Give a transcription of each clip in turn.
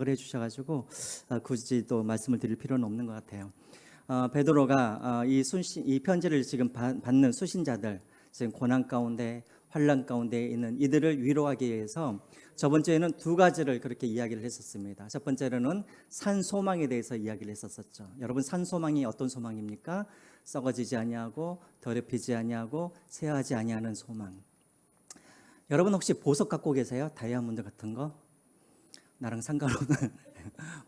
해주셔가지고 굳이 또 말씀을 드릴 필요는 없는 것 같아요. 베드로가 이 편지를 지금 받는 수신자들, 지금 고난 가운데 환난 가운데 있는 이들을 위로하기 위해서 저번 주에는 두 가지를 그렇게 이야기를 했었습니다. 첫 번째로는 산 소망에 대해서 이야기를 했었죠. 여러분, 산 소망이 어떤 소망입니까? 썩어지지 아니하고 더럽히지 아니하고 쇠하지 아니하는 소망. 여러분 혹시 보석 갖고 계세요? 다이아몬드 같은 거? 나랑 상관없는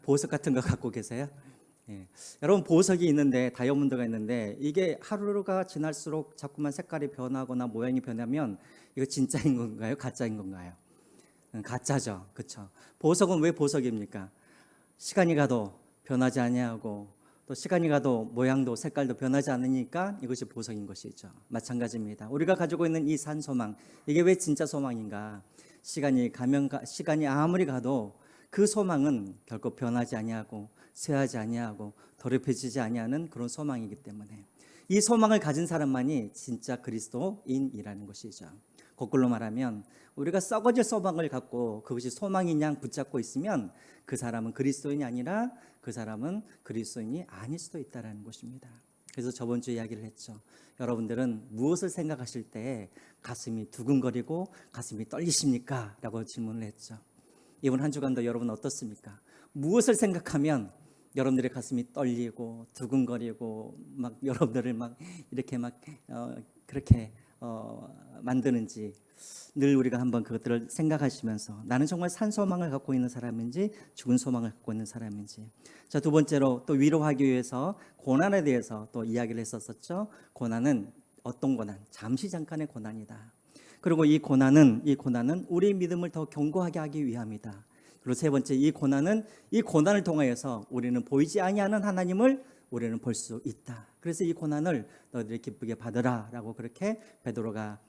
보석 같은 거 갖고 계세요? 예. 여러분, 보석이 있는데, 다이아몬드가 있는데, 이게 하루가 지날수록 자꾸만 색깔이 변하거나 모양이 변하면 이거 진짜인 건가요? 가짜인 건가요? 가짜죠. 그렇죠? 보석은 왜 보석입니까? 시간이 가도 변하지 아니하고, 또 시간이 가도 모양도 색깔도 변하지 않으니까 이것이 보석인 것이죠. 마찬가지입니다. 우리가 가지고 있는 이 산 소망, 이게 왜 진짜 소망인가? 시간이 아무리 가도 그 소망은 결코 변하지 아니하고 쇠하지 아니하고 더럽혀지지 아니하는 그런 소망이기 때문에 이 소망을 가진 사람만이 진짜 그리스도인이라는 것이죠. 거꾸로 말하면 우리가 썩어질 소망을 갖고 그것이 소망인 양 붙잡고 있으면 그 사람은 그리스도인이 아니라 그 사람은 그리스도인이 아닐 수도 있다는 것입니다. 그래서 저번 주에 이야기를 했죠. 여러분들은 무엇을 생각하실 때 가슴이 두근거리고 가슴이 떨리십니까? 라고 질문을 했죠. 이번 한 주간도 여러분 어떻습니까? 무엇을 생각하면 여러분들의 가슴이 떨리고 두근거리고 막 여러분들을 막 이렇게 그렇게 만드는지 늘 우리가 한번 그것들을 생각하시면서 나는 정말 산 소망을 갖고 있는 사람인지 죽은 소망을 갖고 있는 사람인지. 자, 두 번째로 또 위로하기 위해서 고난에 대해서 또 이야기를 했었죠. 고난은 어떤 고난? 잠시 잠깐의 고난이다. 그리고 이 고난은 우리의 믿음을 더 견고하게 하기 위함이다. 그리고 세 번째, 이 고난을 통하여서 우리는 보이지 아니하는 하나님을 우리는 볼 수 있다. 그래서 이 고난을 너희들이 기쁘게 받으라라고 그렇게 베드로가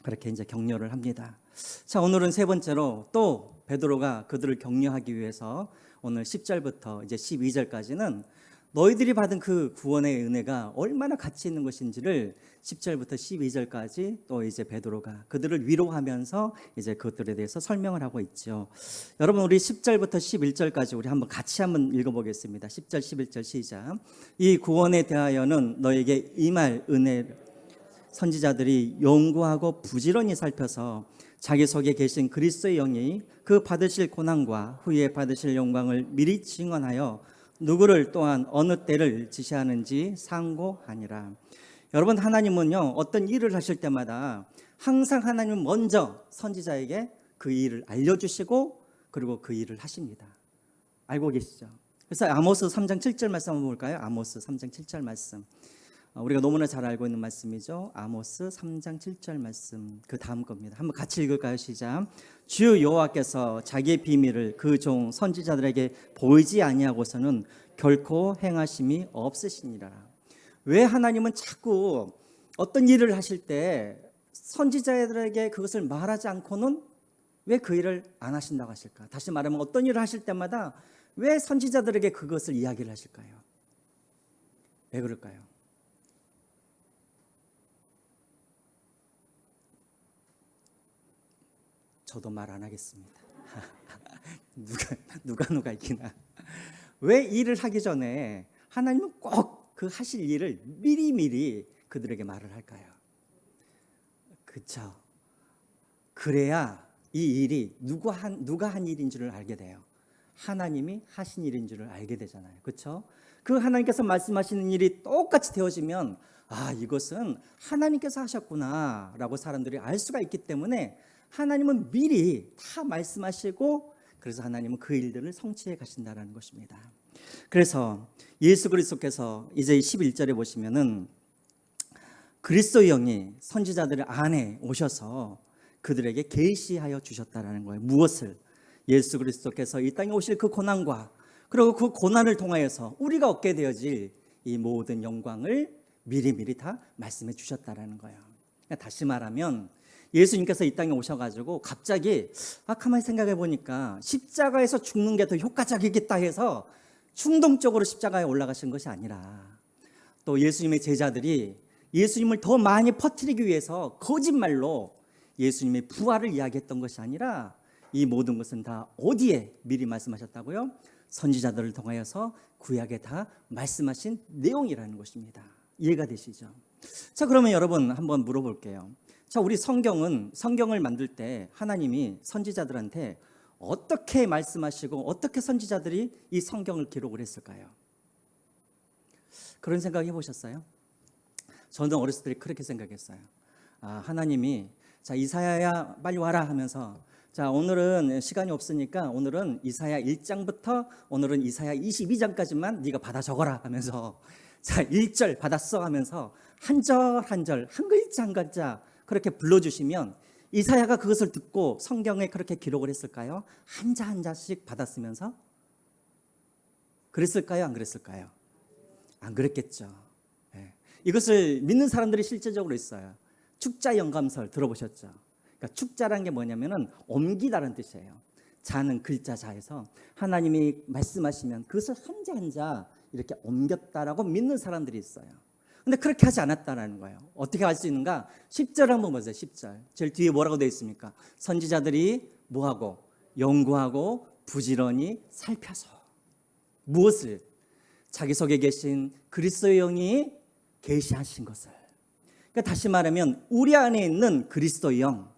그렇게 이제 격려를 합니다. 자, 오늘은 세 번째로 또 베드로가 그들을 격려하기 위해서 오늘 10절부터 이제 12절까지는 너희들이 받은 그 구원의 은혜가 얼마나 가치 있는 것인지를 10절부터 12절까지 또 이제 베드로가 그들을 위로하면서 이제 그것들에 대해서 설명을 하고 있죠. 여러분, 우리 10절부터 11절까지 우리 같이 한번 읽어보겠습니다. 10절 11절 시작. 이 구원에 대하여는 너에게 임할 은혜 선지자들이 연구하고 부지런히 살펴서 자기 속에 계신 그리스도의 영이 그 받으실 고난과 후에 받으실 영광을 미리 증언하여 누구를 또한 어느 때를 지시하는지 상고하니라. 여러분, 하나님은요 어떤 일을 하실 때마다 항상 하나님은 먼저 선지자에게 그 일을 알려주시고 그리고 그 일을 하십니다. 알고 계시죠? 그래서 아모스 3장 7절 말씀 한번 볼까요? 아모스 3장 7절 말씀, 우리가 너무나 잘 알고 있는 말씀이죠. 아모스 3장 7절 말씀, 그 다음 겁니다. 한번 같이 읽을까요? 시작. 주 여호와께서 자기의 비밀을 그 종 선지자들에게 보이지 아니하고서는 결코 행하심이 없으시니라. 왜 하나님은 자꾸 어떤 일을 하실 때 선지자들에게 그것을 말하지 않고는 왜 그 일을 안 하신다고 하실까? 다시 말하면 어떤 일을 하실 때마다 왜 선지자들에게 그것을 이야기를 하실까요? 왜 그럴까요? 저도 말 안 하겠습니다. 누가 이기나. 왜 일을 하기 전에 하나님은 꼭 그 하실 일을 미리 그들에게 말을 할까요? 그렇죠. 그래야 이 일이 누가 한 일인 줄을 알게 돼요. 하나님이 하신 일인 줄을 알게 되잖아요. 그렇죠? 그 하나님께서 말씀하시는 일이 똑같이 되어지면 이것은 하나님께서 하셨구나 라고 사람들이 알 수가 있기 때문에 하나님은 미리 다 말씀하시고 그래서 하나님은 그 일들을 성취해 가신다는 것입니다. 그래서 예수 그리스도께서 이제 11절에 보시면은 그리스도의 영이 선지자들 안에 오셔서 그들에게 계시하여 주셨다라는 거예요. 무엇을? 예수 그리스도께서 이 땅에 오실 그 고난과 그리고 그 고난을 통하여서 우리가 얻게 되어질 이 모든 영광을 미리 다 말씀해 주셨다라는 거예요. 그러니까 다시 말하면 예수님께서 이 땅에 오셔가지고 갑자기 가만히 생각해 보니까 십자가에서 죽는 게 더 효과적이겠다 해서 충동적으로 십자가에 올라가신 것이 아니라 또 예수님의 제자들이 예수님을 더 많이 퍼뜨리기 위해서 거짓말로 예수님의 부활을 이야기했던 것이 아니라 이 모든 것은 다 어디에 미리 말씀하셨다고요? 선지자들을 통하여서 구약에 다 말씀하신 내용이라는 것입니다. 이해가 되시죠? 자, 그러면 여러분 한번 물어볼게요. 자, 우리 성경을 만들 때 하나님이 선지자들한테 어떻게 말씀하시고 어떻게 선지자들이 이 성경을 기록을 했을까요? 그런 생각 해보셨어요? 저는 어렸을 때 그렇게 생각했어요. 하나님이 자, 이사야야 빨리 와라 하면서 자, 오늘은 시간이 없으니까 오늘은 이사야 1장부터 오늘은 이사야 22장까지만 네가 받아 적어라 하면서 자, 1절 받았어 하면서 한 절 한 절 한 글자 한 글자 그렇게 불러주시면 이사야가 그것을 듣고 성경에 그렇게 기록을 했을까요? 한자 한자씩 받았으면서 그랬을까요? 안 그랬을까요? 안 그랬겠죠. 네. 이것을 믿는 사람들이 실제적으로 있어요. 축자 영감설 들어보셨죠? 그러니까 축자라는 게 뭐냐면은 옮기다라는 뜻이에요. 자는 글자 자에서 하나님이 말씀하시면 그것을 한자 한자 이렇게 옮겼다라고 믿는 사람들이 있어요. 근데 그렇게 하지 않았다라는 거예요. 어떻게 알 수 있는가? 10절 한번 보세요. 10절. 제일 뒤에 뭐라고 되어 있습니까? 선지자들이 뭐하고 연구하고 부지런히 살펴서 무엇을? 자기 속에 계신 그리스도의 영이 계시하신 것을. 그러니까 다시 말하면 우리 안에 있는 그리스도의 영.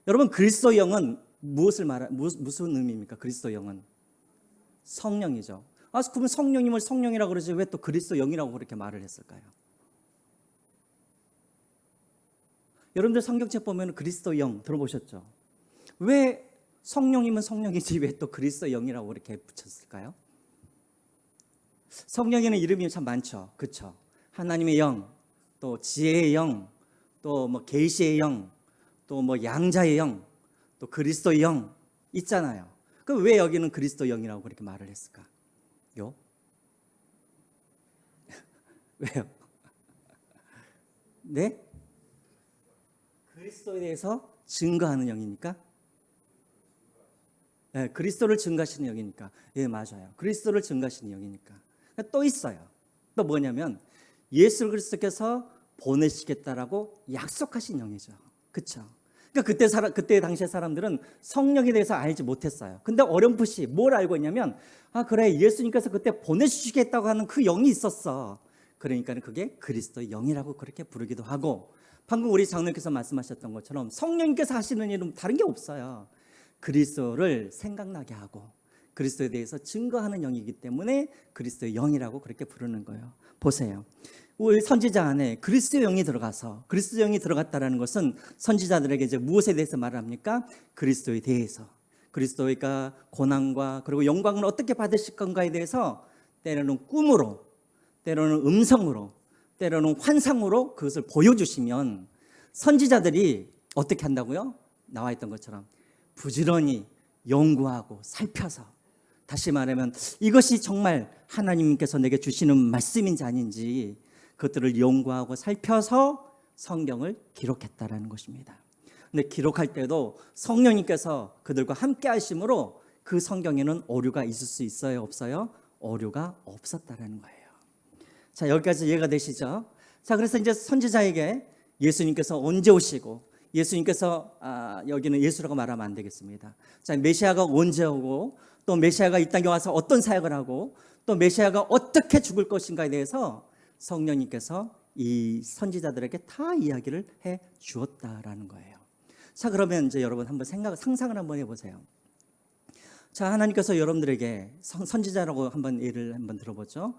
여러분 그리스도의 영은 무슨 의미입니까? 그리스도의 영은 성령이죠. 그러면 성령님을 성령이라고 그러지 왜 또 그리스도 영이라고 그렇게 말을 했을까요? 여러분들 성경책 보면 그리스도 영 들어보셨죠? 왜 성령이면 성령이지 왜 또 그리스도 영이라고 그렇게 붙였을까요? 성령에는 이름이 참 많죠. 그렇죠? 하나님의 영, 또 지혜의 영, 또 뭐 계시의 영, 또 뭐 양자의 영, 또 그리스도의 영 있잖아요. 그럼 왜 여기는 그리스도 영이라고 그렇게 말을 했을까? 요? 왜요? 네? 그리스도에 대해서 증거하는 영이니까? 네, 그리스도를 증거하시는 영이니까. 예, 맞아요. 그리스도를 증거하시는 영이니까. 또 있어요. 또 뭐냐면 예수 그리스도께서 보내시겠다라고 약속하신 영이죠. 그렇죠? 그러니까 그때 당시의 사람들은 성령에 대해서 알지 못했어요. 근데 어렴풋이 뭘 알고 있냐면 그래 예수님께서 그때 보내주시겠다고 하는 그 영이 있었어. 그러니까 그게 그리스도의 영이라고 그렇게 부르기도 하고 방금 우리 장로님께서 말씀하셨던 것처럼 성령님께서 하시는 일은 다른 게 없어요. 그리스도를 생각나게 하고 그리스도에 대해서 증거하는 영이기 때문에 그리스도의 영이라고 그렇게 부르는 거예요. 보세요. 우리 선지자 안에 그리스도의 영이 들어가서 그리스도의 영이 들어갔다라는 것은 선지자들에게 이제 무엇에 대해서 말을 합니까? 그리스도에 대해서 그리스도가 고난과 그리고 영광을 어떻게 받으실 건가에 대해서 때로는 꿈으로 때로는 음성으로 때로는 환상으로 그것을 보여주시면 선지자들이 어떻게 한다고요? 나와 있던 것처럼 부지런히 연구하고 살펴서 다시 말하면 이것이 정말 하나님께서 내게 주시는 말씀인지 아닌지 그것들을 연구하고 살펴서 성경을 기록했다라는 것입니다. 근데 기록할 때도 성령님께서 그들과 함께 하심으로 그 성경에는 오류가 있을 수 있어요? 없어요? 오류가 없었다라는 거예요. 자, 여기까지 이해가 되시죠? 자, 그래서 이제 선지자에게 예수님께서 언제 오시고 예수님께서 여기는 예수라고 말하면 안 되겠습니다. 자, 메시아가 언제 오고 또 메시아가 이 땅에 와서 어떤 사역을 하고 또 메시아가 어떻게 죽을 것인가에 대해서 성령님께서 이 선지자들에게 다 이야기를 해 주었다라는 거예요. 자, 그러면 이제 여러분 한번 상상을 한번 해보세요. 자, 하나님께서 여러분들에게 선지자라고 한번 예를 한번 들어보죠.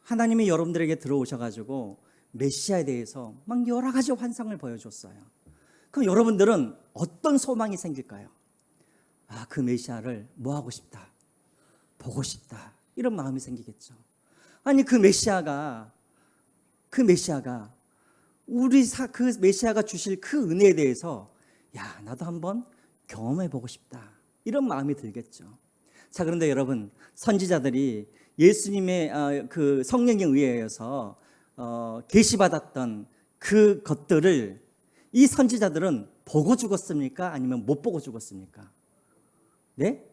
하나님이 여러분들에게 들어오셔가지고 메시아에 대해서 막 여러 가지 환상을 보여줬어요. 그럼 여러분들은 어떤 소망이 생길까요? 그 메시아를 뭐 하고 싶다, 보고 싶다 이런 마음이 생기겠죠. 아니 그 메시아가 그 메시아가 주실 그 은혜에 대해서 나도 한번 경험해보고 싶다 이런 마음이 들겠죠. 자, 그런데 여러분 선지자들이 예수님의 그 성령에 의해서 계시받았던 그 것들을 이 선지자들은 보고 죽었습니까? 아니면 못 보고 죽었습니까? 네?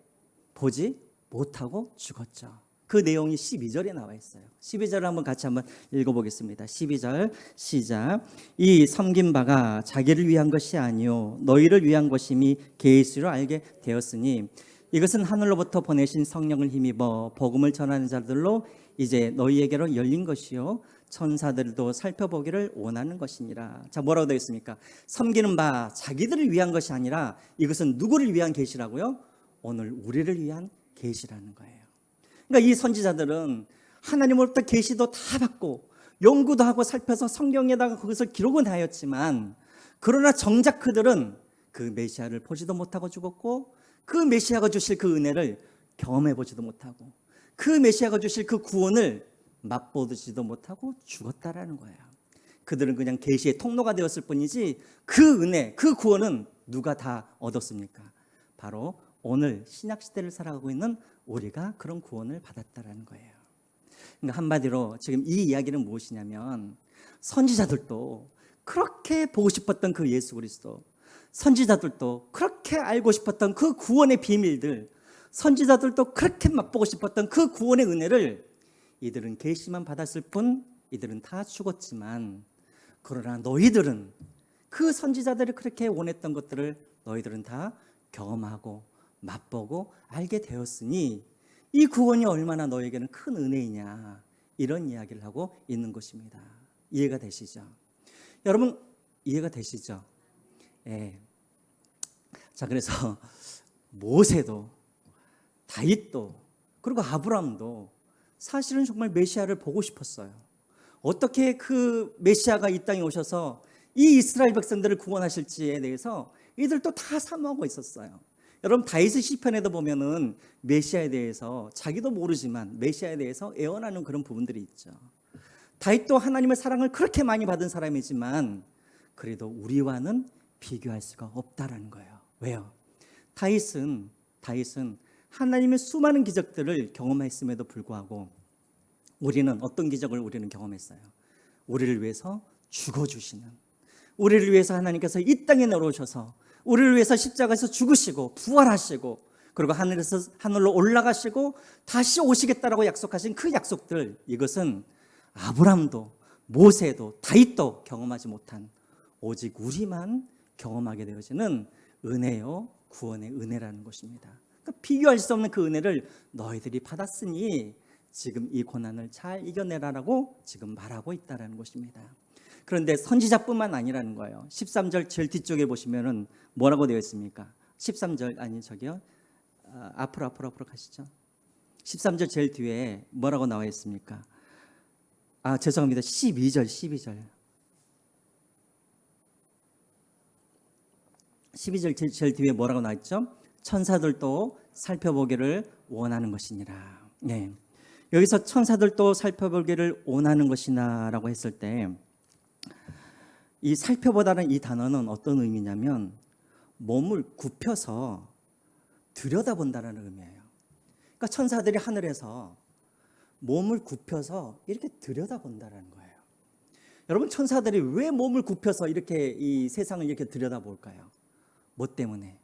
보지 못하고 죽었죠. 그 내용이 12절에 나와 있어요. 12절을 한번 같이 한번 읽어보겠습니다. 12절 시작. 이 섬긴 바가 자기를 위한 것이 아니요 너희를 위한 것임이 계시로 알게 되었으니 이것은 하늘로부터 보내신 성령을 힘입어 복음을 전하는 자들로 이제 너희에게로 열린 것이요 천사들도 살펴보기를 원하는 것이니라. 자, 뭐라고 되어 있습니까? 섬기는 바 자기들을 위한 것이 아니라 이것은 누구를 위한 계시라고요? 오늘 우리를 위한 계시라는 거예요. 그러니까 이 선지자들은 하나님으로부터 계시도 다 받고 연구도 하고 살펴서 성경에다가 그것을 기록은 하였지만 그러나 정작 그들은 그 메시아를 보지도 못하고 죽었고 그 메시아가 주실 그 은혜를 경험해 보지도 못하고 그 메시아가 주실 그 구원을 맛보지도 못하고 죽었다라는 거예요. 그들은 그냥 계시의 통로가 되었을 뿐이지 그 은혜, 그 구원은 누가 다 얻었습니까? 바로 오늘 신약시대를 살아가고 있는 우리가 그런 구원을 받았다라는 거예요. 그러니까 한마디로 지금 이 이야기는 무엇이냐면 선지자들도 그렇게 보고 싶었던 그 예수 그리스도, 선지자들도 그렇게 알고 싶었던 그 구원의 비밀들, 선지자들도 그렇게 맛보고 싶었던 그 구원의 은혜를 이들은 계시만 받았을 뿐 이들은 다 죽었지만 그러나 너희들은 그 선지자들이 그렇게 원했던 것들을 너희들은 다 경험하고 맛보고 알게 되었으니 이 구원이 얼마나 너에게는 큰 은혜이냐 이런 이야기를 하고 있는 것입니다. 이해가 되시죠? 여러분 이해가 되시죠? 예. 자, 그래서 모세도 다윗도 그리고 아브라함도 사실은 정말 메시아를 보고 싶었어요. 어떻게 그 메시아가 이 땅에 오셔서 이 이스라엘 백성들을 구원하실지에 대해서 이들도 다 사모하고 있었어요. 여러분 다윗의 시편에도 보면은 메시아에 대해서 자기도 모르지만 메시아에 대해서 애원하는 그런 부분들이 있죠. 다윗도 하나님의 사랑을 그렇게 많이 받은 사람이지만 그래도 우리와는 비교할 수가 없다라는 거예요. 왜요? 다윗은 하나님의 수많은 기적들을 경험했음에도 불구하고 우리는 어떤 기적을 우리는 경험했어요? 우리를 위해서 죽어주시는, 우리를 위해서 하나님께서 이 땅에 내려오셔서 우리를 위해서 십자가에서 죽으시고 부활하시고 그리고 하늘로 올라가시고 다시 오시겠다라고 약속하신 그 약속들, 이것은 아브라함도 모세도 다윗도 경험하지 못한 오직 우리만 경험하게 되어지는 은혜요 구원의 은혜라는 것입니다. 그러니까 비교할 수 없는 그 은혜를 너희들이 받았으니 지금 이 고난을 잘 이겨내라라고 지금 말하고 있다는 것입니다. 그런데 선지자뿐만 아니라는 거예요. 13절 제일 뒤쪽에 보시면은 뭐라고 되어 있습니까? 13절 아니 저기요. 앞으로 가시죠. 13절 제일 뒤에 뭐라고 나와 있습니까? 죄송합니다. 12절 12절 제일 뒤에 뭐라고 나와 있죠? 천사들도 살펴보기를 원하는 것이니라. 네. 여기서 천사들도 살펴보기를 원하는 것이나라고 했을 때 이 살펴보다는 이 단어는 어떤 의미냐면 몸을 굽혀서 들여다본다는 의미예요. 그러니까 천사들이 하늘에서 몸을 굽혀서 이렇게 들여다본다는 거예요. 여러분 천사들이 왜 몸을 굽혀서 이렇게 이 세상을 이렇게 들여다볼까요? 뭐 때문에?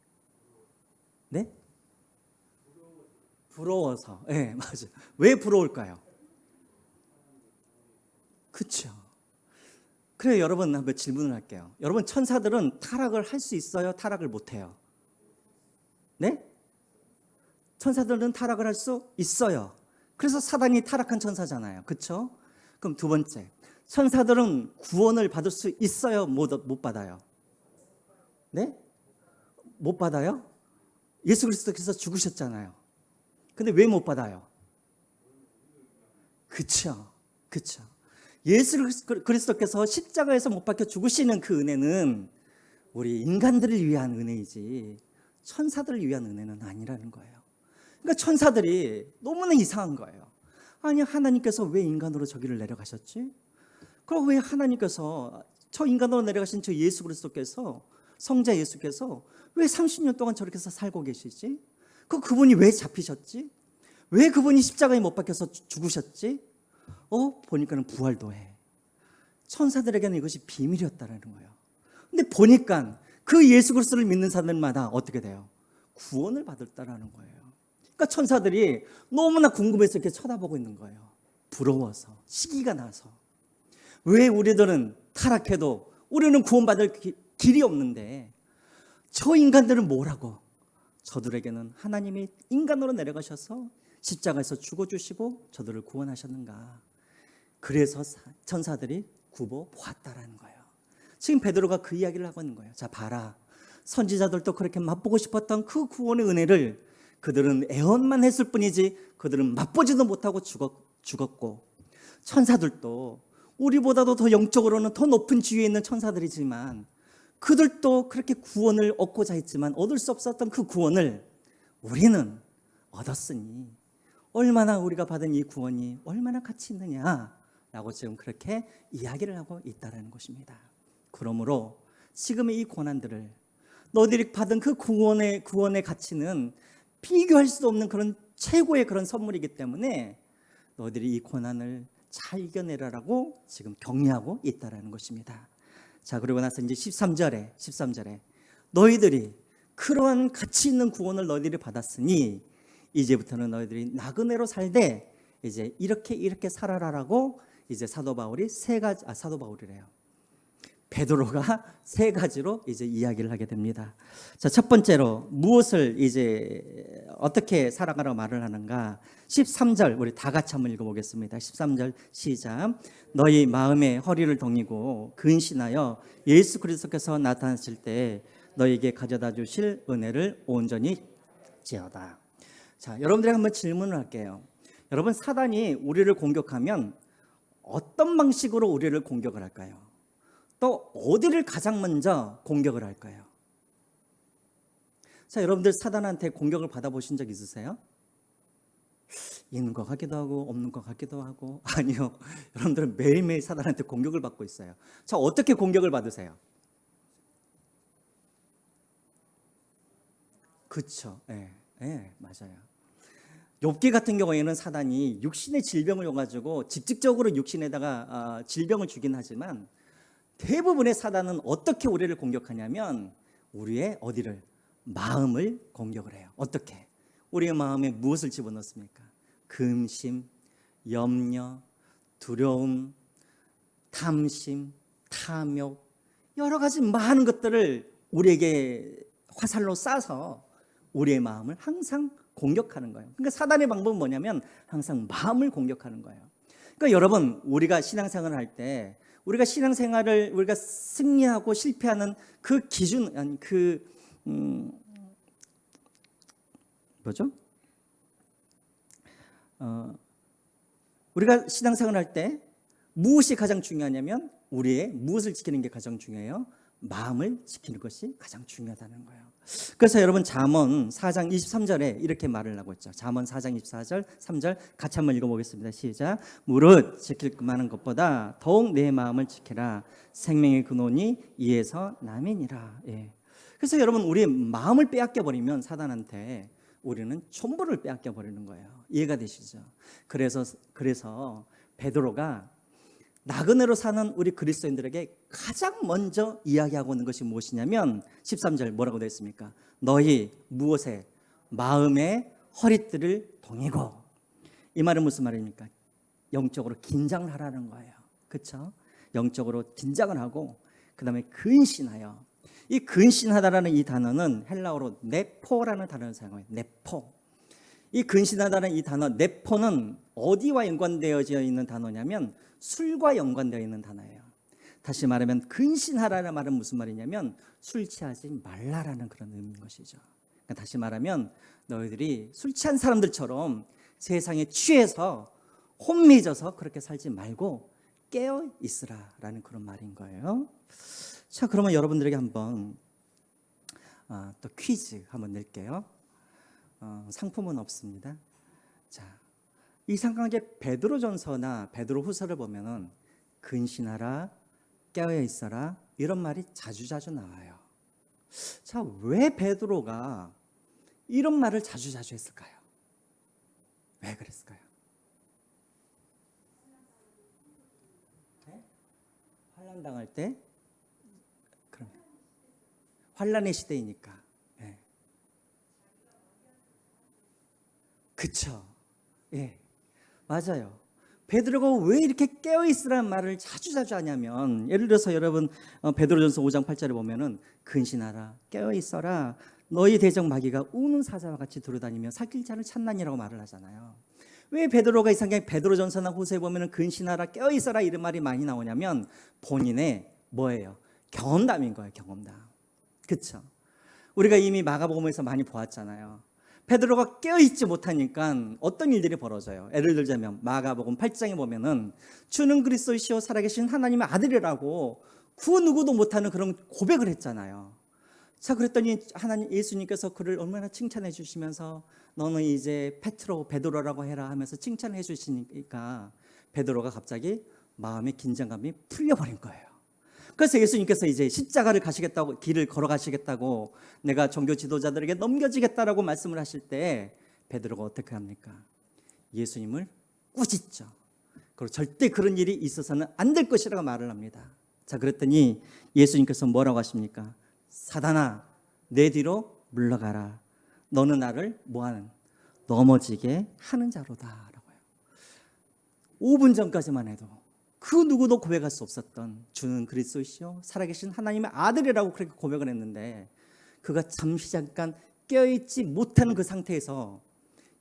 네? 부러워서. 네, 맞아요. 왜 부러울까요? 그렇죠. 그래요. 여러분 한번 질문을 할게요. 여러분 천사들은 타락을 할 수 있어요? 타락을 못해요? 네? 천사들은 타락을 할 수 있어요. 그래서 사단이 타락한 천사잖아요. 그렇죠? 그럼 두 번째, 천사들은 구원을 받을 수 있어요? 못 받아요? 네? 못 받아요? 예수 그리스도께서 죽으셨잖아요. 근데 왜 못 받아요? 그렇죠. 예수 그리스도께서 십자가에서 못 박혀 죽으시는 그 은혜는 우리 인간들을 위한 은혜이지 천사들을 위한 은혜는 아니라는 거예요. 그러니까 천사들이 너무나 이상한 거예요. 아니 하나님께서 왜 인간으로 저기를 내려가셨지? 그럼 왜 하나님께서 저 인간으로 내려가신 저 예수 그리스도께서 성자 예수께서 왜 30년 동안 저렇게 해서 살고 계시지? 그분이 왜 잡히셨지? 왜 그분이 십자가에 못 박혀서 죽으셨지? 보니까는 부활도 해. 천사들에게는 이것이 비밀이었다라는 거예요. 근데 보니까 그 예수 그리스도를 믿는 사람들마다 어떻게 돼요? 구원을 받았다라는 거예요. 그러니까 그러니까 천사들이 너무나 궁금해서 이렇게 쳐다보고 있는 거예요. 부러워서, 시기가 나서. 왜 우리들은 타락해도 우리는 구원받을 길이 없는데 저 인간들은 뭐라고? 저들에게는 하나님이 인간으로 내려가셔서 십자가에서 죽어주시고 저들을 구원하셨는가. 그래서 천사들이 굽어 보았다라는 거예요. 지금 베드로가 그 이야기를 하고 있는 거예요. 자, 봐라. 선지자들도 그렇게 맛보고 싶었던 그 구원의 은혜를 그들은 애원만 했을 뿐이지 그들은 맛보지도 못하고 죽었고, 천사들도 우리보다도 더 영적으로는 더 높은 지위에 있는 천사들이지만 그들도 그렇게 구원을 얻고자 했지만 얻을 수 없었던 그 구원을 우리는 얻었으니 얼마나 우리가 받은 이 구원이 얼마나 가치 있느냐라고 지금 그렇게 이야기를 하고 있다는 것입니다. 그러므로 지금의 이 고난들을 너희들이 받은 그 구원의 가치는 비교할 수 없는 그런 최고의 그런 선물이기 때문에 너희들이 이 고난을 잘 이겨내라라고 지금 격려하고 있다는 것입니다. 자, 그리고 나서 이제 13절에 너희들이 그러한 가치 있는 구원을 너희들이 받았으니 이제부터는 너희들이 나그네로 살되 이제 이렇게 살아라라고 이제 사도 바울이래요. 베드로가 세 가지로 이제 이야기를 하게 됩니다. 자, 첫 번째로 무엇을 이제 어떻게 살아가라고 말을 하는가? 13절 우리 다 같이 한번 읽어보겠습니다. 13절 시작. 너희 마음에 허리를 동이고 근신하여 예수 그리스도께서 나타나실 때 너희에게 가져다 주실 은혜를 온전히 지어다. 자, 여러분들에게 한번 질문을 할게요. 여러분, 사단이 우리를 공격하면 어떤 방식으로 우리를 공격을 할까요? 또 어디를 가장 먼저 공격을 할까요? 자, 여러분들 사단한테 공격을 받아보신 적 있으세요? 있는 것 같기도 하고 없는 것 같기도 하고. 아니요, 여러분들은 매일매일 사단한테 공격을 받고 있어요. 자, 어떻게 공격을 받으세요? 그렇죠. 맞아요. 욥기 같은 경우에는 사단이 육신의 질병을 줘가지고 직접적으로 육신에다가 질병을 주긴 하지만 대부분의 사단은 어떻게 우리를 공격하냐면 우리의 어디를? 마음을 공격을 해요. 어떻게? 우리의 마음에 무엇을 집어넣습니까? 금심, 염려, 두려움, 탐심, 탐욕, 여러 가지 많은 것들을 우리에게 화살로 쏴서 우리의 마음을 항상 공격하는 거예요. 그러니까 사단의 방법은 뭐냐면 항상 마음을 공격하는 거예요. 그러니까 여러분, 우리가 신앙생활을 할 때 우리가 승리하고 실패하는 그 기준, 아니 뭐죠? 우리가 신앙생활을 할 때 무엇이 가장 중요하냐면 우리의 무엇을 지키는 게 가장 중요해요? 마음을 지키는 것이 가장 중요하다는 거예요. 그래서 여러분 잠언 4장 23절에 이렇게 말을 하고 있죠. 잠언 4장 24절 3절 같이 한번 읽어보겠습니다. 시작. 무릇 지킬 만한 것보다 더욱 내 마음을 지켜라. 생명의 근원이 이에서 남이니라. 그래서 여러분 우리의 마음을 빼앗겨버리면 사단한테 우리는 전부를 빼앗겨버리는 거예요. 이해가 되시죠? 그래서 베드로가 나그네로 사는 우리 그리스도인들에게 가장 먼저 이야기하고 있는 것이 무엇이냐면 13절 뭐라고 되어 있습니까? 너희 무엇에? 마음의 허리띠를 동이고. 이 말은 무슨 말입니까? 영적으로 긴장을 하라는 거예요. 그렇죠? 영적으로 긴장을 하고 그 다음에 근신하여. 이 근신하다라는 이 단어는 헬라어로 네포라는 단어를 사용해요. 네포. 이 근신하다는 이 단어 네포는 어디와 연관되어져 있는 단어냐면 술과 연관되어 있는 단어예요. 다시 말하면 근신하라는 말은 무슨 말이냐면 술 취하지 말라라는 그런 의미인 것이죠. 그러니까 다시 말하면 너희들이 술 취한 사람들처럼 세상에 취해서 혼미해져서 그렇게 살지 말고 깨어 있으라라는 그런 말인 거예요. 자, 그러면 여러분들에게 한번 또 퀴즈 한번 낼게요. 상품은 없습니다. 자, 이상하게 베드로전서나 베드로후서를 보면은 근신하라, 깨어 있어라 이런 말이 자주자주 나와요. 자, 왜 베드로가 이런 말을 자주자주 했을까요? 왜 그랬을까요? 환난 당할 때, 그럼 환난의 시대이니까. 그쵸? 예, 맞아요. 베드로가 왜 이렇게 깨어 있으라는 말을 자주 하냐면, 예를 들어서 여러분 베드로전서 5장 8절에 보면은 근신하라, 깨어 있어라, 너희 대적 마귀가 우는 사자와 같이 돌아다니며 삭힐 자를 찾나니라고 말을 하잖아요. 왜 베드로가 이상하게 베드로전서나 호세에 보면은 근신하라, 깨어 있어라 이런 말이 많이 나오냐면 본인의 뭐예요? 경험담인 거예요. 경험담. 그렇죠? 우리가 이미 마가복음에서 많이 보았잖아요. 베드로가 깨어있지 못하니까 어떤 일들이 벌어져요. 예를 들자면 마가복음 8장에 보면은 주는 그리스도이시오 살아계신 하나님의 아들이라고 그 누구도 못하는 그런 고백을 했잖아요. 자, 그랬더니 하나님 예수님께서 그를 얼마나 칭찬해 주시면서 너는 이제 베드로라고 해라 하면서 칭찬해 주시니까 베드로가 갑자기 마음의 긴장감이 풀려버린 거예요. 그래서 예수님께서 이제 십자가를 가시겠다고, 길을 걸어가시겠다고 내가 종교 지도자들에게 넘겨지겠다라고 말씀을 하실 때 베드로가 어떻게 합니까? 예수님을 꾸짖죠. 그리고 절대 그런 일이 있어서는 안 될 것이라고 말을 합니다. 자, 그랬더니 예수님께서 뭐라고 하십니까? 사단아, 내 뒤로 물러가라. 너는 나를 뭐하는? 넘어지게 하는 자로다 라고요. 5분 전까지만 해도 그 누구도 고백할 수 없었던 주는 그리스도이시오 살아계신 하나님의 아들이라고 그렇게 고백을 했는데, 그가 잠시 잠깐 깨어있지 못하는 그 상태에서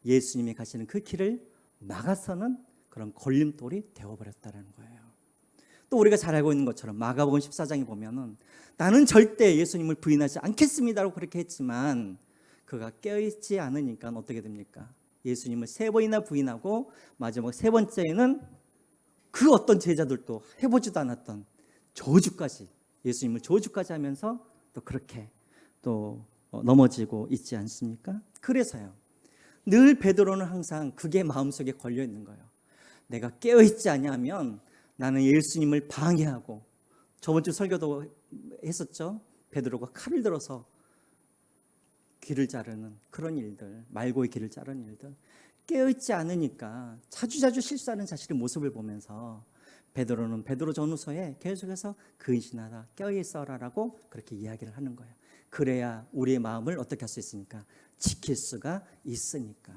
예수님이 가시는 그 길을 막아서는 그런 걸림돌이 되어버렸다는 거예요. 또 우리가 잘 알고 있는 것처럼 마가복음 14장에 보면은 나는 절대 예수님을 부인하지 않겠습니다라고 그렇게 했지만 그가 깨어있지 않으니까 어떻게 됩니까? 예수님을 3번이나 부인하고 마지막 3번째에는 그 어떤 제자들도 해보지도 않았던 저주까지, 예수님을 저주까지 하면서 또 그렇게 또 넘어지고 있지 않습니까? 그래서요, 늘 베드로는 항상 그게 마음속에 걸려 있는 거예요. 내가 깨어있지 않으면 나는 예수님을 방해하고, 저번 주 설교도 했었죠. 베드로가 칼을 들어서 귀를 자르는 그런 일들, 말고의 귀를 자르는 일들, 깨어있지 않으니까 자주자주 실수하는 자신의 모습을 보면서 베드로는 베드로전후서에 계속해서 근신하라, 깨어있어라라고 그렇게 이야기를 하는 거예요. 그래야 우리의 마음을 어떻게 할 수 있습니까? 지킬 수가 있으니까.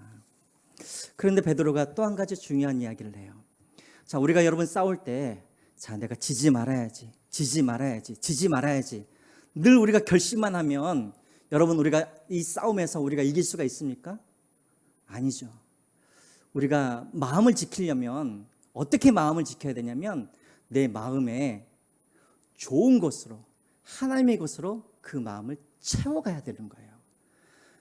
그런데 베드로가 또 한 가지 중요한 이야기를 해요. 자, 우리가 여러분 싸울 때, 자, 내가 지지 말아야지, 지지 말아야지, 지지 말아야지, 늘 우리가 결심만 하면 여러분 우리가 이 싸움에서 우리가 이길 수가 있습니까? 아니죠. 우리가 마음을 지키려면 어떻게 마음을 지켜야 되냐면 내 마음에 좋은 것으로, 하나님의 것으로 그 마음을 채워가야 되는 거예요.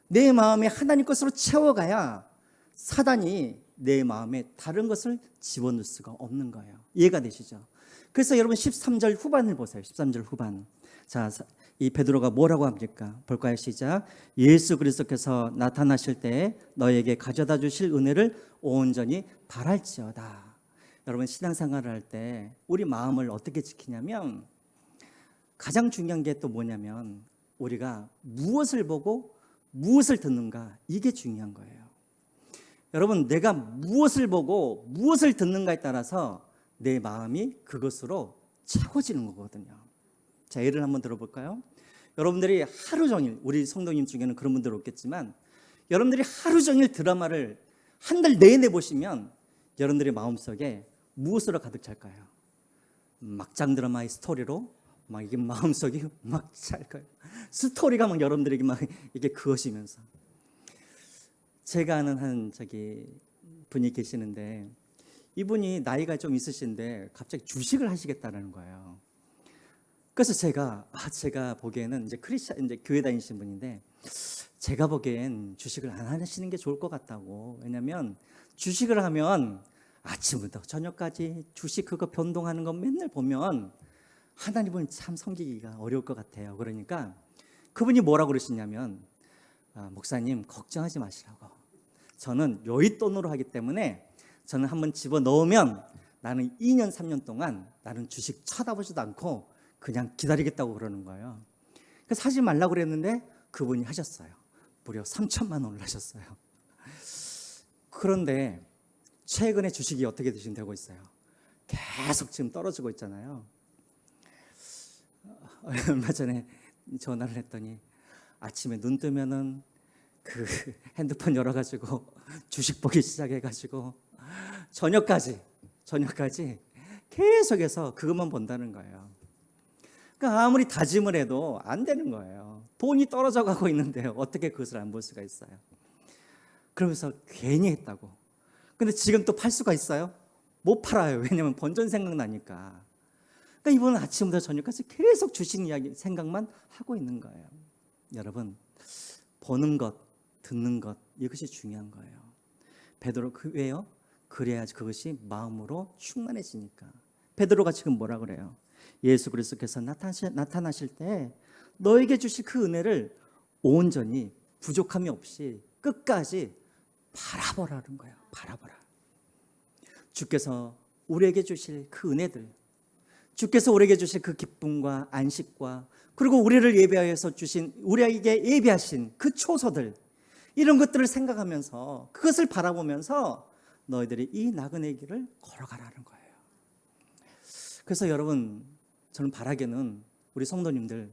내 마음에 하나님 것으로 채워가야 사단이 내 마음에 다른 것을 집어넣을 수가 없는 거예요. 이해가 되시죠? 그래서 여러분 13절 후반을 보세요. 13절 후반. 자, 이 베드로가 뭐라고 합니까? 볼까요? 시작. 예수 그리스도께서 나타나실 때 너에게 가져다 주실 은혜를 온전히 바랄지어다. 여러분 신앙생활을 할 때 우리 마음을 어떻게 지키냐면 가장 중요한 게 또 뭐냐면 우리가 무엇을 보고 무엇을 듣는가, 이게 중요한 거예요. 여러분 내가 무엇을 보고 무엇을 듣는가에 따라서 내 마음이 그것으로 채워지는 거거든요. 자, 예를 한번 들어볼까요? 여러분들이 하루 종일, 우리 성도님 중에는 그런 분들 없겠지만 여러분들이 하루 종일 드라마를 한 달 내내 보시면 여러분들의 마음속에 무엇으로 가득 찰까요? 막장 드라마의 스토리로 막 이게 마음속이 막 찰 거예요. 스토리가 막 여러분들에게 막 이게 그어지면서. 제가 아는 한 분이 계시는데 이분이 나이가 좀 있으신데 갑자기 주식을 하시겠다는 거예요. 그래서 제가 보기에는 이제 이제 교회 다니시는 분인데 제가 보기엔 주식을 안 하시는 게 좋을 것 같다고. 왜냐면 주식을 하면 아침부터 저녁까지 주식 그거 변동하는 거 맨날 보면 하나님은 참 섬기기가 어려울 것 같아요. 그러니까 그분이 뭐라고 그러시냐면 목사님 걱정하지 마시라고. 저는 여윳돈으로 하기 때문에 저는 한번 집어넣으면 나는 2년 3년 동안 나는 주식 쳐다보지도 않고 그냥 기다리겠다고 그러는 거예요. 그래서 하지 말라고 그랬는데 그분이 하셨어요. 무려 3천만 원을 하셨어요. 그런데 최근에 주식이 어떻게 되고 있어요? 계속 지금 떨어지고 있잖아요. 얼마 전에 전화를 했더니 아침에 눈 뜨면은 그 핸드폰 열어가지고 주식 보기 시작해가지고 저녁까지 계속해서 그것만 본다는 거예요. 그러니까 아무리 다짐을 해도 안 되는 거예요. 돈이 떨어져 가고 있는데 어떻게 그것을 안 볼 수가 있어요. 그러면서 괜히 했다고. 근데 지금 또 팔 수가 있어요? 못 팔아요. 왜냐면 본전 생각나니까. 그러니까 이분은 아침부터 저녁까지 계속 주식 이야기 생각만 하고 있는 거예요. 여러분, 보는 것, 듣는 것, 이것이 중요한 거예요. 베드로 왜요? 그래야지 그것이 마음으로 충만해지니까. 베드로가 지금 뭐라 그래요? 예수 그리스도께서 나타나실 때 너에게 주실 그 은혜를 온전히 부족함이 없이 끝까지 바라보라는 거예요. 바라보라. 주께서 우리에게 주실 그 은혜들, 주께서 우리에게 주실 그 기쁨과 안식과, 그리고 우리를 예배하여서 주신, 우리에게 예배하신 그 초소들, 이런 것들을 생각하면서 그것을 바라보면서 너희들이 이 나그네 길을 걸어가라는 거예요. 그래서 여러분, 저는 바라기는 우리 성도님들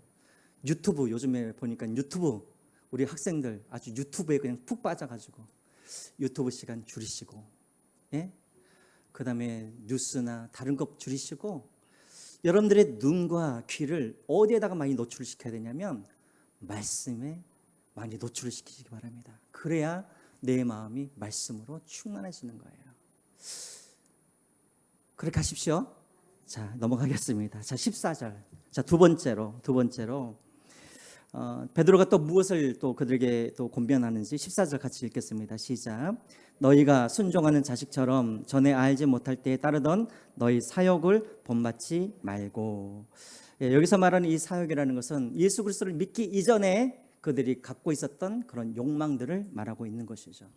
유튜브, 요즘에 보니까 유튜브, 우리 학생들 아주 유튜브에 그냥 푹 빠져가지고 유튜브 시간 줄이시고, 예? 그 다음에 뉴스나 다른 것 줄이시고, 여러분들의 눈과 귀를 어디에다가 많이 노출시켜야 되냐면 말씀에 많이 노출을 시키시기 바랍니다. 그래야 내 마음이 말씀으로 충만해지는 거예요. 그렇게 하십시오. 자, 넘어가겠습니다. 자, 14절. 자, 두 번째로 베드로가 또 무엇을 또 그들에게 또 권면하는지 14절 같이 읽겠습니다. 시작. 너희가 순종하는 자식처럼 전에 알지 못할 때에 따르던 너희 사욕을 본받지 말고. 예, 여기서 말하는 이 사욕이라는 것은 예수 그리스도를 믿기 이전에 그들이 갖고 있었던 그런 욕망들을 말하고 있는 것이죠.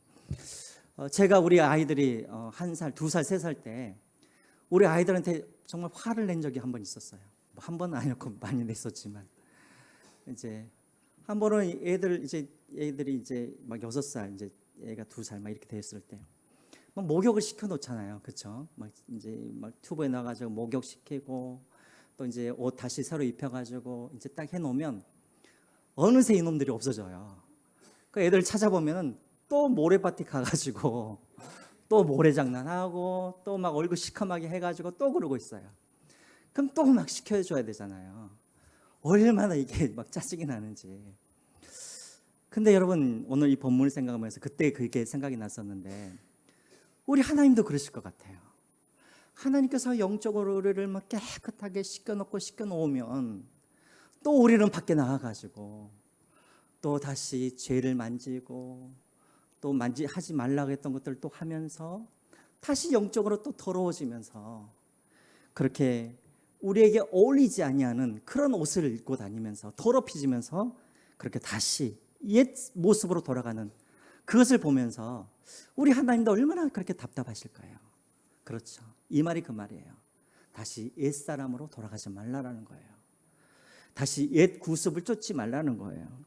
제가 우리 아이들이 1살, 2살, 3살 때 우리 아이들한테 정말 화를 낸 적이 한 번 있었어요. 뭐 한 번은 아니었고 많이 냈었지만, 이제 한 번은 애들이 이제 막 6살, 이제 애가 2살 막 이렇게 됐을 때 막 목욕을 시켜 놓잖아요. 그렇죠? 막 이제 막 튜브에 나가 가지고 목욕 시키고, 또 이제 옷 다시 새로 입혀 가지고 이제 딱 해 놓으면 어느새 이놈들이 없어져요. 그 애들 찾아보면은 또 모래밭에 가 가지고 또 모래장난하고 또 막 얼굴 시커멓게 해 가지고 또 그러고 있어요. 그럼 또 막 시켜줘야 되잖아요. 얼마나 이게 막 짜증이 나는지. 근데 여러분, 오늘 이 본문을 생각하면서 그때 그게 생각이 났었는데, 우리 하나님도 그러실 것 같아요. 하나님께서 영적으로 우리를 막 깨끗하게 씻겨놓으면 또 우리는 밖에 나가가지고 또 다시 죄를 만지고 또 하지 말라고 했던 것들을 또 하면서 다시 영적으로 또 더러워지면서, 그렇게 우리에게 어울리지 아니하는 그런 옷을 입고 다니면서 더럽혀지면서 그렇게 다시 옛 모습으로 돌아가는 그것을 보면서 우리 하나님도 얼마나 그렇게 답답하실까요? 그렇죠. 이 말이 그 말이에요. 다시 옛사람으로 돌아가지 말라라는 거예요. 다시 옛 구습을 쫓지 말라는 거예요.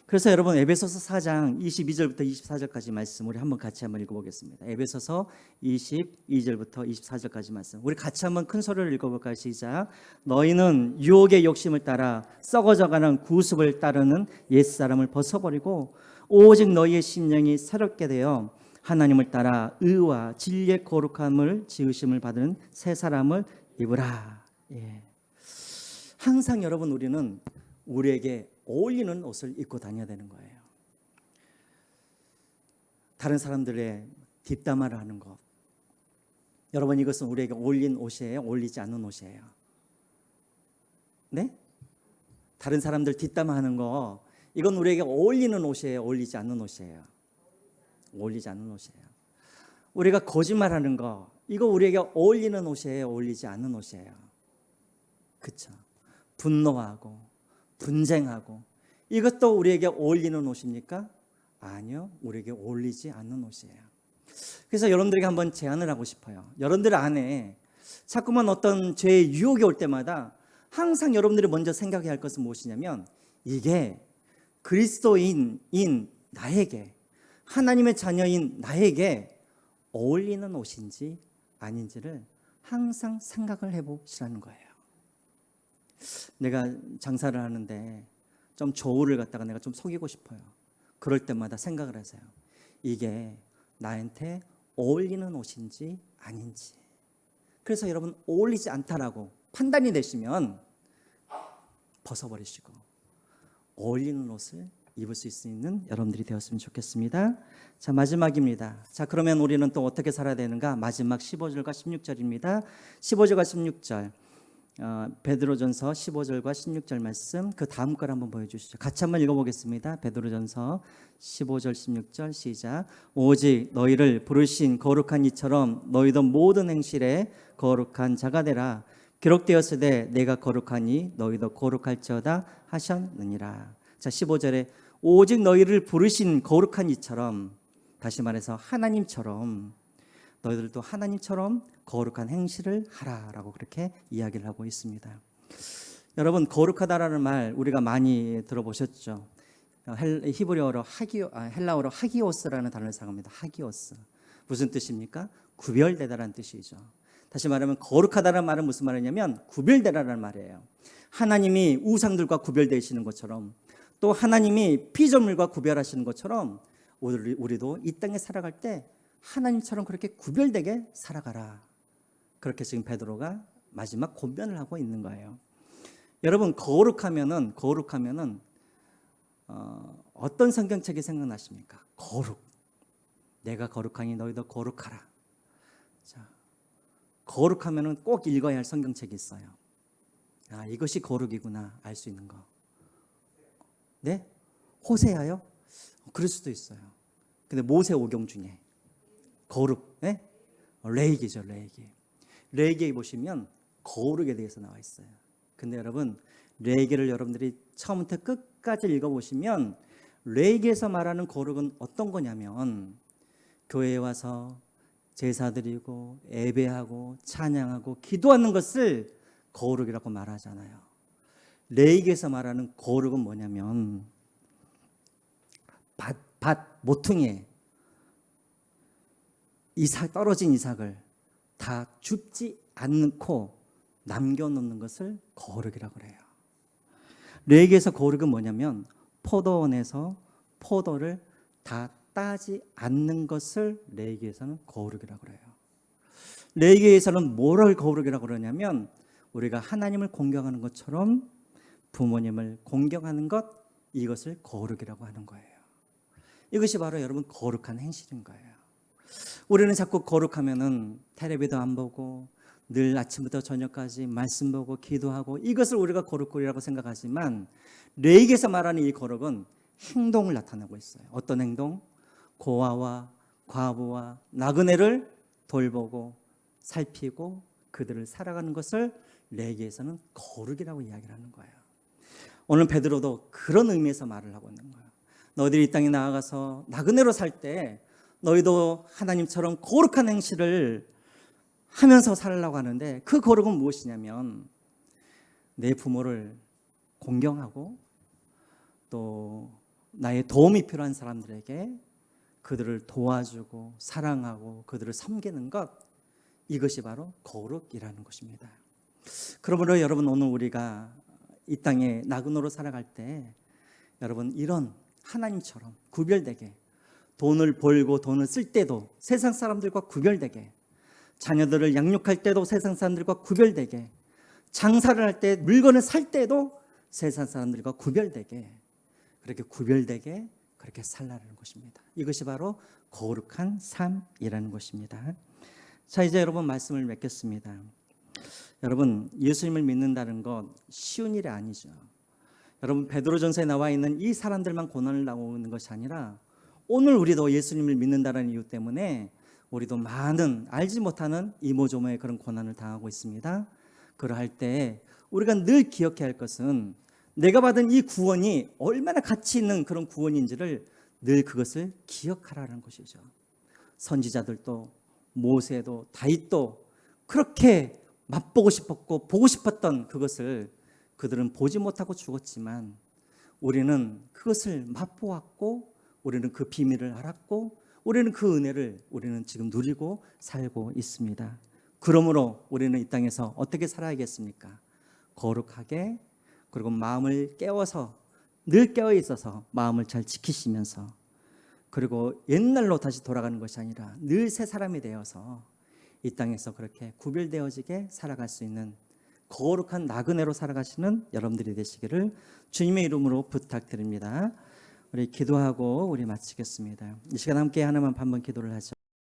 그래서 여러분, 에베소서 4장 22절부터 24절까지 말씀 우리 같이 한번 읽어보겠습니다. 에베소서 22절부터 24절까지 말씀 우리 같이 한번 큰 소리를 읽어볼까요? 시작. 너희는 유혹의 욕심을 따라 썩어져가는 구습을 따르는 옛사람을 벗어버리고 오직 너희의 심령이 새롭게 되어 하나님을 따라 의와 진리의 거룩함을 지으심을 받은 새 사람을 입으라. 예. 항상 여러분, 우리는 우리에게 어울리는 옷을 입고 다녀야 되는 거예요. 다른 사람들의 뒷담화를 하는 것, 여러분, 이것은 우리에게 어울린 옷이에요? 어울리지 않는 옷이에요? 네? 다른 사람들 뒷담화하는 거, 이건 우리에게 어울리는 옷이에요? 어울리지 않는 옷이에요? 어울리지 않는 옷이에요. 우리가 거짓말하는 거, 이거 우리에게 어울리는 옷이에요? 어울리지 않는 옷이에요? 그렇죠? 분노하고 분쟁하고, 이것도 우리에게 어울리는 옷입니까? 아니요, 우리에게 어울리지 않는 옷이에요. 그래서 여러분들에게 한번 제안을 하고 싶어요. 여러분들 안에 자꾸만 어떤 죄의 유혹이 올 때마다 항상 여러분들이 먼저 생각해야 할 것은 무엇이냐면, 이게 그리스도인인 나에게, 하나님의 자녀인 나에게 어울리는 옷인지 아닌지를 항상 생각을 해보시라는 거예요. 내가 장사를 하는데 좀 저울을 갖다가 내가 좀 속이고 싶어요. 그럴 때마다 생각을 하세요. 이게 나한테 어울리는 옷인지 아닌지. 그래서 여러분 어울리지 않다라고 판단이 되시면 벗어버리시고 어울리는 옷을 입을 수 있는 여러분들이 되었으면 좋겠습니다. 자, 마지막입니다. 자, 그러면 우리는 또 어떻게 살아야 되는가? 마지막 15절과 16절입니다. 15절과 16절 베드로전서 15절과 16절 말씀, 그 다음 걸 한번 보여주시죠. 같이 한번 읽어보겠습니다. 베드로전서 15절 16절 시작. 오직 너희를 부르신 거룩한 이처럼 너희도 모든 행실에 거룩한 자가 되라. 기록되었으되 내가 거룩하니 너희도 거룩할지어다 하셨느니라. 자, 15절에 오직 너희를 부르신 거룩한 이처럼, 다시 말해서 하나님처럼, 너희들도 하나님처럼 거룩한 행실을 하라라고 그렇게 이야기를 하고 있습니다. 여러분, 거룩하다라는 말 우리가 많이 들어보셨죠? 히브리어로 헬라어로 하기오스라는 단어를 사용합니다. 하기오스. 무슨 뜻입니까? 구별되다라는 뜻이죠. 다시 말하면 거룩하다라는 말은 무슨 말이냐면 구별되라는 말이에요. 하나님이 우상들과 구별되시는 것처럼, 또 하나님이 피조물과 구별하시는 것처럼 우리도 이 땅에 살아갈 때 하나님처럼 그렇게 구별되게 살아가라. 그렇게 지금 베드로가 마지막 권면을 하고 있는 거예요. 여러분, 거룩하면은 어떤 성경책이 생각나십니까? 거룩. 내가 거룩하니 너희도 거룩하라. 자, 거룩하면은 꼭 읽어야 할 성경책이 있어요. 아, 이것이 거룩이구나 알 수 있는 거. 네? 호세아요? 그럴 수도 있어요. 근데 모세오경 중에 거룩, 네? 레위기죠, 레위기. 레위기에 보시면 거룩에 대해서 나와 있어요. 근데 여러분, 레위기를 여러분들이 처음부터 끝까지 읽어보시면 레위기에서 말하는 거룩은 어떤 거냐면 교회에 와서 제사 드리고 예배하고 찬양하고 기도하는 것을 거룩이라고 말하잖아요. 레위기에서 말하는 거룩은 뭐냐면 밭 모퉁이에 떨어진 이삭을 다 줍지 않고 남겨놓는 것을 거룩이라고 해요. 레위기에서 거룩은 뭐냐면 포도원에서 포도를 다 따지 않는 것을 레위기에서는 거룩이라고 해요. 레위기에서는 뭐를 거룩이라고 그러냐면 우리가 하나님을 공경하는 것처럼 부모님을 공경하는 것, 이것을 거룩이라고 하는 거예요. 이것이 바로 여러분 거룩한 행실인 거예요. 우리는 자꾸 거룩하면은 텔레비도 안 보고 늘 아침부터 저녁까지 말씀 보고 기도하고 이것을 우리가 거룩이라고 생각하지만 레위기에서 말하는 이 거룩은 행동을 나타내고 있어요. 어떤 행동? 고아와 과부와 나그네를 돌보고 살피고 그들을 살아가는 것을 레위기에서는 거룩이라고 이야기를 하는 거예요. 오늘 베드로도 그런 의미에서 말을 하고 있는 거예요. 너희들이 이 땅에 나아가서 나그네로 살 때 너희도 하나님처럼 거룩한 행실을 하면서 살려고 하는데 그 거룩은 무엇이냐면 내 부모를 공경하고 또 나의 도움이 필요한 사람들에게 그들을 도와주고 사랑하고 그들을 섬기는 것, 이것이 바로 거룩이라는 것입니다. 그러므로 여러분, 오늘 우리가 이 땅에 나그네로 살아갈 때 여러분 이런 하나님처럼 구별되게 돈을 벌고 돈을 쓸 때도 세상 사람들과 구별되게, 자녀들을 양육할 때도 세상 사람들과 구별되게, 장사를 할 때 물건을 살 때도 세상 사람들과 구별되게, 그렇게 구별되게 그렇게 살라는 것입니다. 이것이 바로 거룩한 삶이라는 것입니다. 자, 이제 여러분 말씀을 맺겠습니다. 여러분, 예수님을 믿는다는 건 쉬운 일이 아니죠. 여러분, 베드로전서에 나와 있는 이 사람들만 고난을 당하는 것이 아니라 오늘 우리도 예수님을 믿는다는 이유 때문에 우리도 많은 알지 못하는 이모저모의 그런 고난을 당하고 있습니다. 그러할 때 우리가 늘 기억해야 할 것은 내가 받은 이 구원이 얼마나 가치 있는 그런 구원인지를 늘 그것을 기억하라는 것이죠. 선지자들도 모세도 다윗도 그렇게 맛보고 싶었고 보고 싶었던 그것을 그들은 보지 못하고 죽었지만 우리는 그것을 맛보았고 우리는 그 비밀을 알았고 우리는 그 은혜를 우리는 지금 누리고 살고 있습니다. 그러므로 우리는 이 땅에서 어떻게 살아야겠습니까? 거룩하게, 그리고 마음을 깨워서 늘 깨어 있어서 마음을 잘 지키시면서, 그리고 옛날로 다시 돌아가는 것이 아니라 늘 새 사람이 되어서 이 땅에서 그렇게 구별되어지게 살아갈 수 있는 거룩한 나그네로 살아가시는 여러분들이 되시기를 주님의 이름으로 부탁드립니다. 우리 기도하고 우리 마치겠습니다. 이 시간 함께 하나만 반번 기도를 하죠.